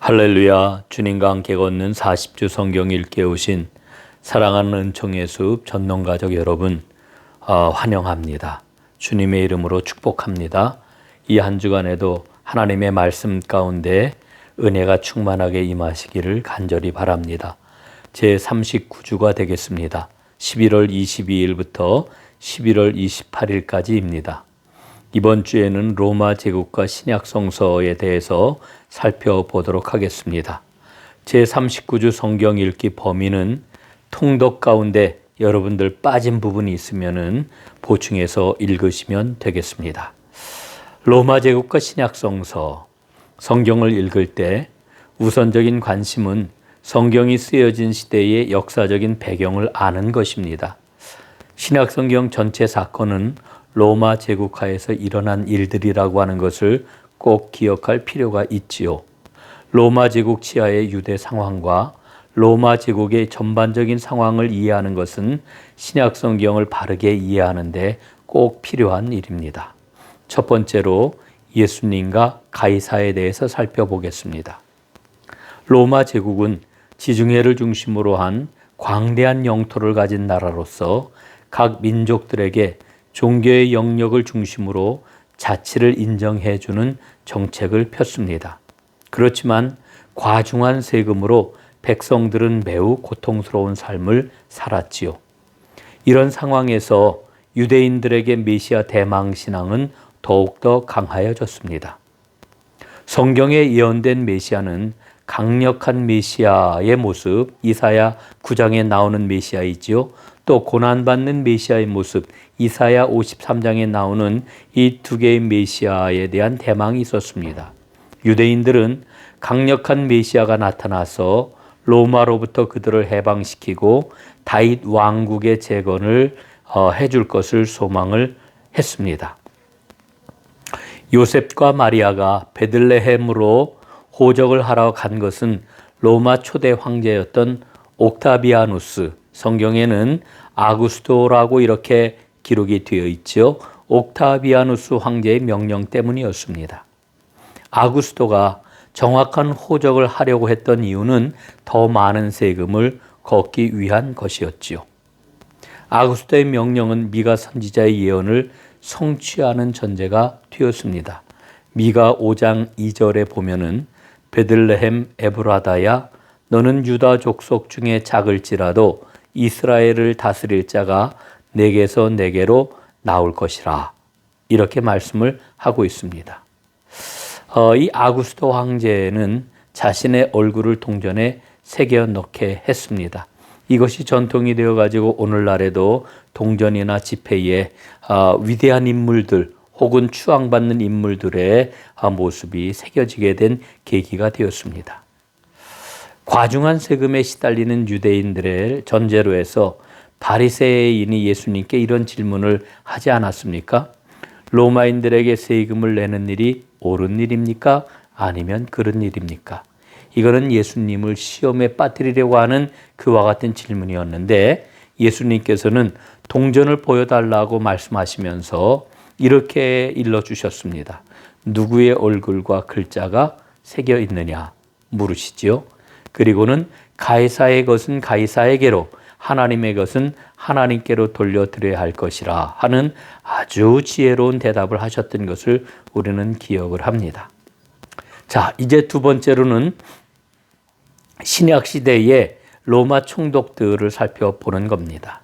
할렐루야. 주님과 함께 걷는 40주 성경 읽기에 오신 사랑하는 은총의 숲 전농가족 여러분, 환영합니다. 주님의 이름으로 축복합니다. 이 한 주간에도 하나님의 말씀 가운데 은혜가 충만하게 임하시기를 간절히 바랍니다. 제 39주가 되겠습니다. 11월 22일부터 11월 28일까지입니다. 이번 주에는 로마 제국과 신약 성서에 대해서 살펴보도록 하겠습니다. 제39주 성경 읽기 범위는 통독 가운데 여러분들 빠진 부분이 있으면 보충해서 읽으시면 되겠습니다. 로마 제국과 신약 성서, 성경을 읽을 때 우선적인 관심은 성경이 쓰여진 시대의 역사적인 배경을 아는 것입니다. 신약 성경 전체 사건은 로마 제국하에서 일어난 일들이라고 하는 것을 꼭 기억할 필요가 있지요. 로마 제국 치하의 유대 상황과 로마 제국의 전반적인 상황을 이해하는 것은 신약 성경을 바르게 이해하는 데 꼭 필요한 일입니다. 첫 번째로 예수님과 가이사에 대해서 살펴보겠습니다. 로마 제국은 지중해를 중심으로 한 광대한 영토를 가진 나라로서 각 민족들에게 종교의 영역을 중심으로 자치를 인정해주는 정책을 폈습니다. 그렇지만 과중한 세금으로 백성들은 매우 고통스러운 삶을 살았지요. 이런 상황에서 유대인들에게 메시아 대망 신앙은 더욱더 강하여졌습니다. 성경에 예언된 메시아는 강력한 메시아의 모습, 이사야 9장에 나오는 메시아이지요. 또 고난받는 메시아의 모습, 이사야 53장에 나오는 이 두 개의 메시아에 대한 대망이 있었습니다. 유대인들은 강력한 메시아가 나타나서 로마로부터 그들을 해방시키고 다윗 왕국의 재건을 해줄 것을 소망을 했습니다. 요셉과 마리아가 베들레헴으로 호적을 하러 간 것은 로마 초대 황제였던 옥타비아누스, 성경에는 아구스토라고 이렇게 기록이 되어 있죠. 옥타비아누스 황제의 명령 때문이었습니다. 아구스토가 정확한 호적을 하려고 했던 이유는 더 많은 세금을 걷기 위한 것이었지요. 아구스토의 명령은 미가 선지자의 예언을 성취하는 전제가 되었습니다. 미가 5장 2절에 보면은 베들레헴 에브라다야 너는 유다 족속 중에 작을지라도 이스라엘을 다스릴 자가 내게서 내게로 나올 것이라, 이렇게 말씀을 하고 있습니다. 이 아구스토 황제는 자신의 얼굴을 동전에 새겨 넣게 했습니다. 이것이 전통이 되어 가지고 오늘날에도 동전이나 지폐에 위대한 인물들 혹은 추앙받는 인물들의 모습이 새겨지게 된 계기가 되었습니다. 과중한 세금에 시달리는 유대인들의 전제로 해서 바리새인이 예수님께 이런 질문을 하지 않았습니까? 로마인들에게 세금을 내는 일이 옳은 일입니까? 아니면 그런 일입니까? 이거는 예수님을 시험에 빠뜨리려고 하는 그와 같은 질문이었는데, 예수님께서는 동전을 보여달라고 말씀하시면서 이렇게 일러주셨습니다. 누구의 얼굴과 글자가 새겨 있느냐 물으시지요. 그리고는 가이사의 것은 가이사에게로, 하나님의 것은 하나님께로 돌려드려야 할 것이라 하는 아주 지혜로운 대답을 하셨던 것을 우리는 기억을 합니다. 자, 이제 두 번째로는 신약 시대의 로마 총독들을 살펴보는 겁니다.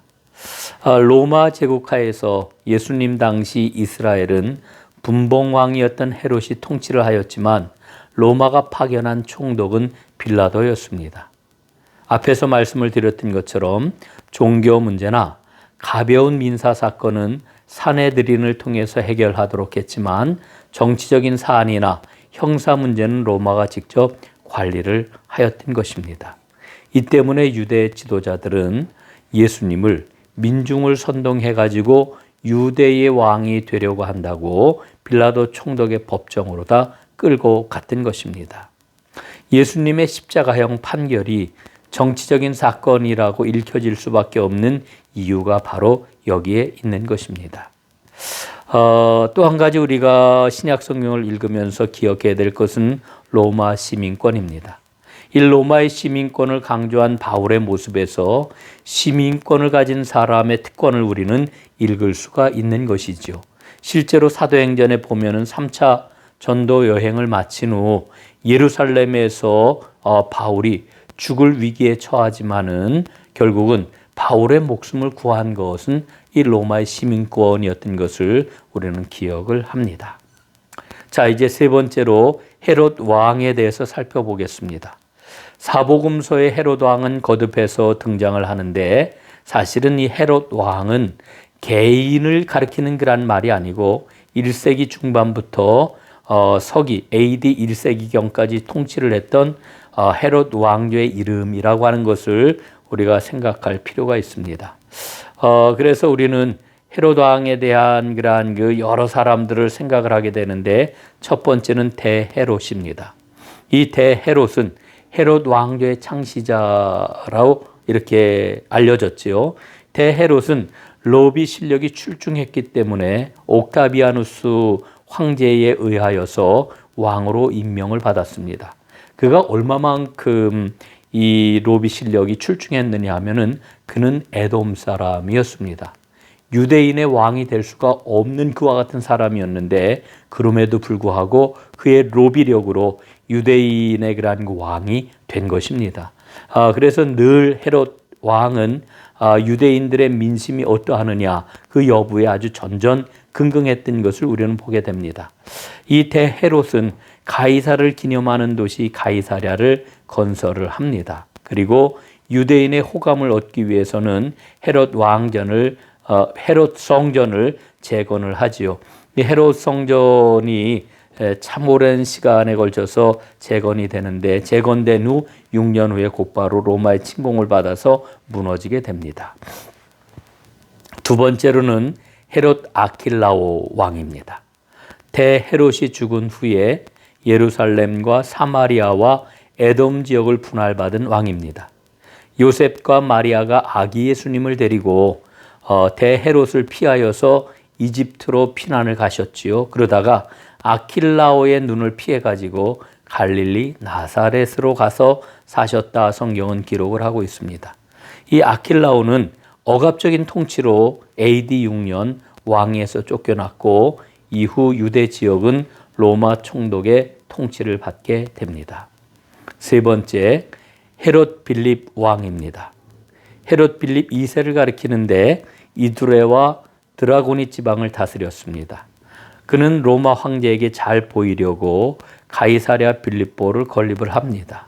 로마 제국하에서 예수님 당시 이스라엘은 분봉왕이었던 헤롯이 통치를 하였지만 로마가 파견한 총독은 빌라도였습니다. 앞에서 말씀을 드렸던 것처럼 종교 문제나 가벼운 민사 사건은 산헤드린을 통해서 해결하도록 했지만 정치적인 사안이나 형사 문제는 로마가 직접 관리를 하였던 것입니다. 이 때문에 유대 지도자들은 예수님을 민중을 선동해 가지고 유대의 왕이 되려고 한다고 빌라도 총독의 법정으로다 끌고 갔던 것입니다. 예수님의 십자가형 판결이 정치적인 사건이라고 읽혀질 수밖에 없는 이유가 바로 여기에 있는 것입니다. 또 한 가지 우리가 신약 성경을 읽으면서 기억해야 될 것은 로마 시민권입니다. 이 로마의 시민권을 강조한 바울의 모습에서 시민권을 가진 사람의 특권을 우리는 읽을 수가 있는 것이죠. 실제로 사도행전에 보면은 3차 전도 여행을 마친 후 예루살렘에서 바울이 죽을 위기에 처하지만은 결국은 바울의 목숨을 구한 것은 이 로마의 시민권이었던 것을 우리는 기억을 합니다. 자, 이제 세 번째로 헤롯 왕에 대해서 살펴보겠습니다. 사복음서의 헤롯 왕은 거듭해서 등장을 하는데 사실은 이 헤롯 왕은 개인을 가리키는 그런 말이 아니고 1세기 중반부터 서기 AD 1세기경까지 통치를 했던 헤롯 왕조의 이름이라고 하는 것을 우리가 생각할 필요가 있습니다. 그래서 우리는 헤롯 왕에 대한 그러한 그 여러 사람들을 생각을 하게 되는데 첫 번째는 대헤롯입니다. 이 대헤롯은 헤롯 왕조의 창시자라고 이렇게 알려졌지요. 대헤롯은 로비 실력이 출중했기 때문에 옥타비아누스 황제에 의하여서 왕으로 임명을 받았습니다. 그가 얼마만큼 이 로비 실력이 출중했느냐 하면은 그는 에돔 사람이었습니다. 유대인의 왕이 될 수가 없는 그와 같은 사람이었는데 그럼에도 불구하고 그의 로비력으로 유대인의 그러한 왕이 된 것입니다. 그래서 늘 헤롯 왕은 유대인들의 민심이 어떠하느냐 그 여부에 아주 전전긍긍했던 것을 우리는 보게 됩니다. 이 대헤롯은 가이사를 기념하는 도시 가이사랴를 건설을 합니다. 그리고 유대인의 호감을 얻기 위해서는 헤롯 성전을 재건을 하지요. 이 헤롯 성전이 참 오랜 시간에 걸쳐서 재건이 되는데 재건된 후 6년 후에 곧바로 로마의 침공을 받아서 무너지게 됩니다. 두 번째로는 헤롯 아킬라오 왕입니다. 대헤롯이 죽은 후에 예루살렘과 사마리아와 에돔 지역을 분할받은 왕입니다. 요셉과 마리아가 아기 예수님을 데리고 대헤롯을 피하여서 이집트로 피난을 가셨지요. 그러다가 아킬라오의 눈을 피해가지고 갈릴리 나사렛으로 가서 사셨다 성경은 기록을 하고 있습니다. 이 아킬라오는 억압적인 통치로 AD 6년 왕위에서 쫓겨났고 이후 유대 지역은 로마 총독의 통치를 받게 됩니다. 세 번째, 헤롯 빌립 왕입니다. 헤롯 빌립 2세를 가리키는데 이두레와 드라고니 지방을 다스렸습니다. 그는 로마 황제에게 잘 보이려고 가이사랴 빌립보를 건립을 합니다.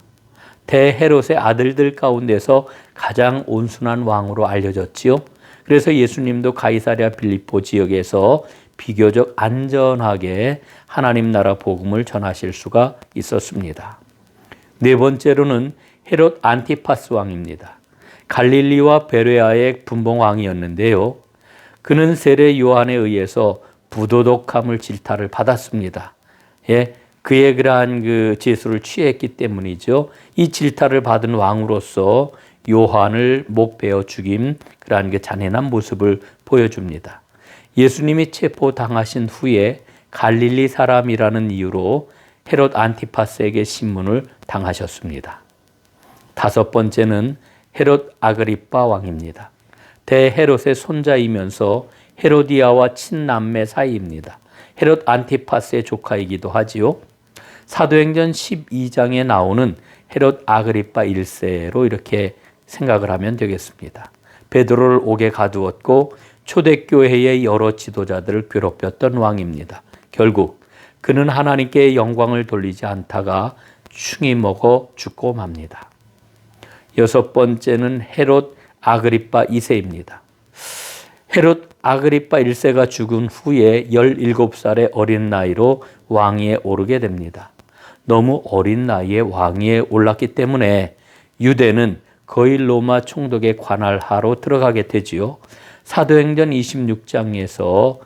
대헤롯의 아들들 가운데서 가장 온순한 왕으로 알려졌지요. 그래서 예수님도 가이사랴 빌립보 지역에서 비교적 안전하게 하나님 나라 복음을 전하실 수가 있었습니다. 네 번째로는 헤롯 안티파스 왕입니다. 갈릴리와 베레아의 분봉 왕이었는데요. 그는 세례 요한에 의해서 부도덕함을 질타를 받았습니다. 그의 그러한 그 제수를 취했기 때문이죠. 이 질타를 받은 왕으로서 요한을 못 베어 죽임 그러한 그 잔인한 모습을 보여줍니다. 예수님이 체포당하신 후에 갈릴리 사람이라는 이유로 헤롯 안티파스에게 신문을 당하셨습니다. 다섯 번째는 헤롯 아그리빠 왕입니다. 대헤롯의 손자이면서 헤로디아와 친남매 사이입니다. 헤롯 안티파스의 조카이기도 하지요. 사도행전 12장에 나오는 헤롯 아그리빠 1세로 이렇게 생각을 하면 되겠습니다. 베드로를 옥에 가두었고 초대교회의 여러 지도자들을 괴롭혔던 왕입니다. 결국 그는 하나님께 영광을 돌리지 않다가 충이 먹어 죽고 맙니다. 여섯 번째는 헤롯 아그리빠 2세입니다. 헤롯 아그리빠 1세가 죽은 후에 17살의 어린 나이로 왕위에 오르게 됩니다. 너무 어린 나이에 왕위에 올랐기 때문에 유대는 거의 로마 총독의 관할하로 들어가게 되지요. 사도행전 26장에서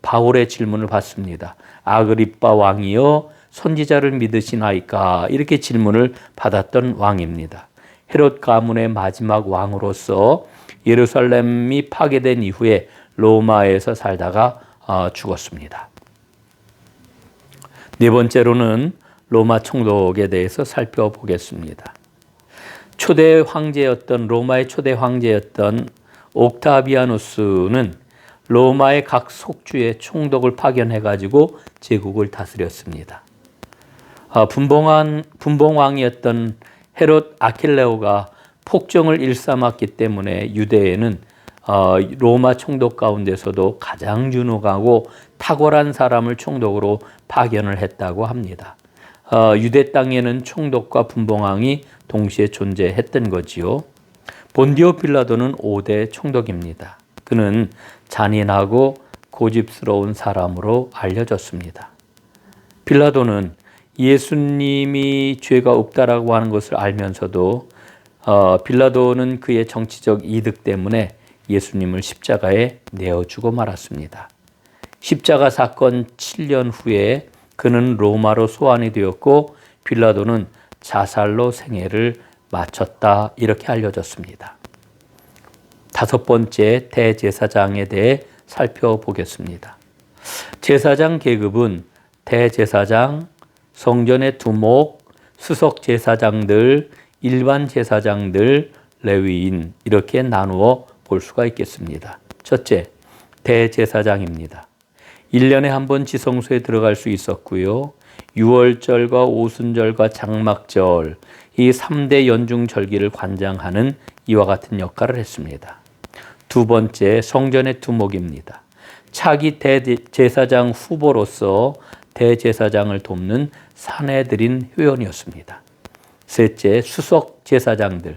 바울의 질문을 받습니다. 아그리빠 왕이여 선지자를 믿으시나이까? 이렇게 질문을 받았던 왕입니다. 헤롯 가문의 마지막 왕으로서 예루살렘이 파괴된 이후에 로마에서 살다가 죽었습니다. 네 번째로는 로마 총독에 대해서 살펴보겠습니다. 초대 황제였던 로마의 초대 황제였던 옥타비아누스는 로마의 각 속주에 총독을 파견해 가지고 제국을 다스렸습니다. 분봉왕이었던 헤롯 아킬레오가 폭정을 일삼았기 때문에 유대에는 로마 총독 가운데서도 가장 유능하고 탁월한 사람을 총독으로 파견을 했다고 합니다. 유대 땅에는 총독과 분봉왕이 동시에 존재했던 거지요. 본디오 빌라도는 5대 총독입니다. 그는 잔인하고 고집스러운 사람으로 알려졌습니다. 빌라도는 예수님이 죄가 없다라고 하는 것을 알면서도 빌라도는 그의 정치적 이득 때문에 예수님을 십자가에 내어주고 말았습니다. 십자가 사건 7년 후에 그는 로마로 소환이 되었고 빌라도는 자살로 생애를 마쳤다 이렇게 알려졌습니다. 5번째 대제사장에 대해 살펴보겠습니다. 제사장 계급은 대제사장, 성전의 두목, 수석 제사장들, 일반 제사장들, 레위인 이렇게 나누어 볼 수가 있겠습니다. 첫째, 대제사장입니다. 1년에 한 번 지성소에 들어갈 수 있었고요. 유월절과 오순절과 장막절 이 3대 연중절기를 관장하는 이와 같은 역할을 했습니다. 두 번째, 성전의 두목입니다. 차기 대제사장 후보로서 대제사장을 돕는 산헤드린 회원이었습니다. 셋째, 수석 제사장들.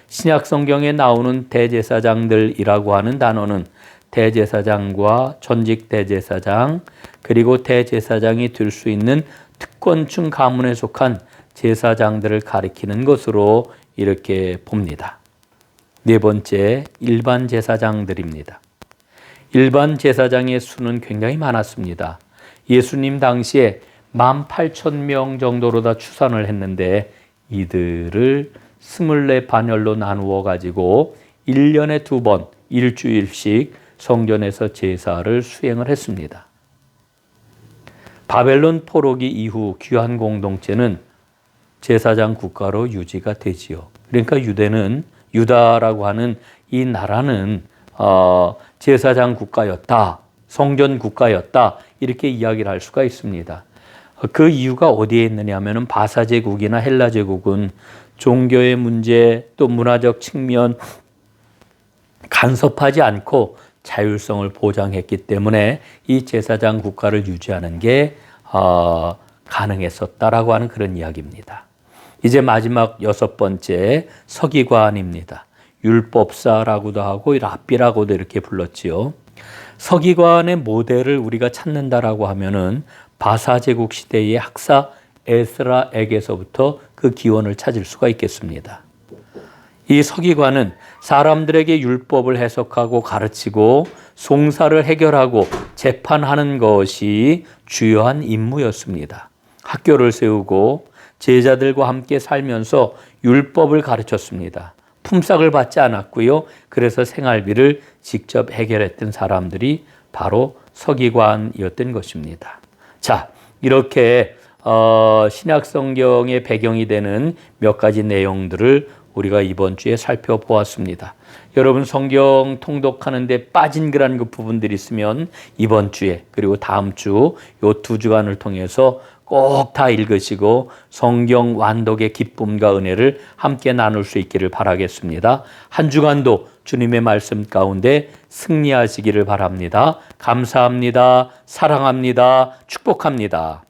신약 성경에 나오는 대제사장들이라고 하는 단어는 대제사장과 전직 대제사장 그리고 대제사장이 될 수 있는 특권층 가문에 속한 제사장들을 가리키는 것으로 이렇게 봅니다. 네 번째, 일반 제사장들입니다. 일반 제사장의 수는 굉장히 많았습니다. 예수님 당시에 18,000명 정도로 다 추산을 했는데 이들을 24반열로 나누어 가지고 1년에 2번 일주일씩 성전에서 제사를 수행을 했습니다. 바벨론 포로기 이후 귀환 공동체는 제사장 국가로 유지가 되지요. 그러니까 유다라고 하는 이 나라는 제사장 국가였다, 성전 국가였다 이렇게 이야기를 할 수가 있습니다. 그 이유가 어디에 있느냐 하면 바사 제국이나 헬라 제국은 종교의 문제 또 문화적 측면 간섭하지 않고 자율성을 보장했기 때문에 이 제사장 국가를 유지하는 게 가능했었다라고 하는 그런 이야기입니다. 이제 마지막 6번째 서기관입니다. 율법사라고도 하고 랍비라고도 이렇게 불렀지요. 서기관의 모델을 우리가 찾는다라고 하면은 바사 제국 시대의 학사 에스라에게서부터 그 기원을 찾을 수가 있겠습니다. 이 서기관은 사람들에게 율법을 해석하고 가르치고 송사를 해결하고 재판하는 것이 주요한 임무였습니다. 학교를 세우고 제자들과 함께 살면서 율법을 가르쳤습니다. 품삯을 받지 않았고요. 그래서 생활비를 직접 해결했던 사람들이 바로 서기관이었던 것입니다. 자, 이렇게 신약 성경의 배경이 되는 몇 가지 내용들을 우리가 이번 주에 살펴보았습니다. 여러분 성경 통독하는데 빠진 그런 그 부분들이 있으면 이번 주에 그리고 다음 주 요 2주간을 통해서 꼭 다 읽으시고 성경 완독의 기쁨과 은혜를 함께 나눌 수 있기를 바라겠습니다. 한 주간도 주님의 말씀 가운데 승리하시기를 바랍니다. 감사합니다. 사랑합니다. 축복합니다.